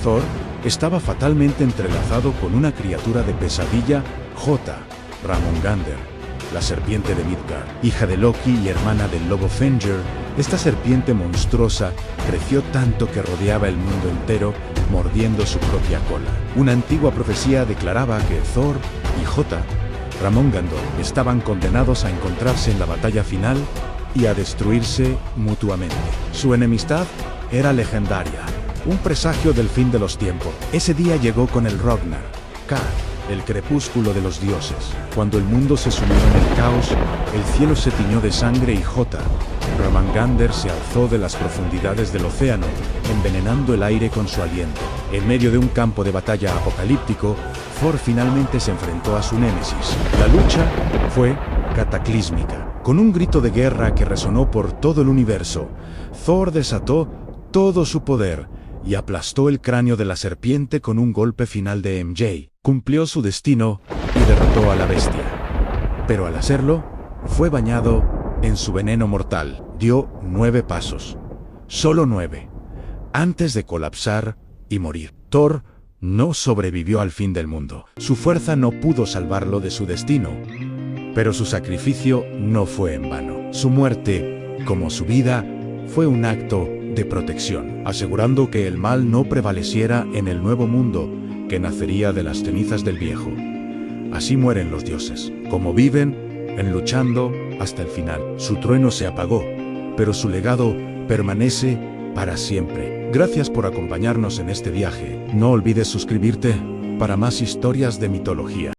Thor estaba fatalmente entrelazado con una criatura de pesadilla, Jota, Ramongander, la serpiente de Midgard, hija de Loki y hermana del lobo Fenrir. Esta serpiente monstruosa creció tanto que rodeaba el mundo entero, mordiendo su propia cola. Una antigua profecía declaraba que Thor y Jota, Ramongander, estaban condenados a encontrarse en la batalla final y a destruirse mutuamente. Su enemistad era legendaria, un presagio del fin de los tiempos. Ese día llegó con el Ragnar, el crepúsculo de los dioses. Cuando el mundo se sumió en el caos, el cielo se tiñó de sangre y Jota, Ramongander, se alzó de las profundidades del océano, envenenando el aire con su aliento. En medio de un campo de batalla apocalíptico, Thor finalmente se enfrentó a su némesis. La lucha fue cataclísmica. Con un grito de guerra que resonó por todo el universo, Thor desató todo su poder y aplastó el cráneo de la serpiente con un golpe final de MJ. Cumplió su destino y derrotó a la bestia. Pero al hacerlo, fue bañado en su veneno mortal. Dio 9 pasos, solo 9, antes de colapsar y morir. Thor no sobrevivió al fin del mundo. Su fuerza no pudo salvarlo de su destino, pero su sacrificio no fue en vano. Su muerte, como su vida, fue un acto de protección, asegurando que el mal no prevaleciera en el nuevo mundo que nacería de las cenizas del viejo. Así mueren los dioses, como viven, en luchando hasta el final. Su trueno se apagó, pero su legado permanece para siempre. Gracias por acompañarnos en este viaje. No olvides suscribirte para más historias de mitología.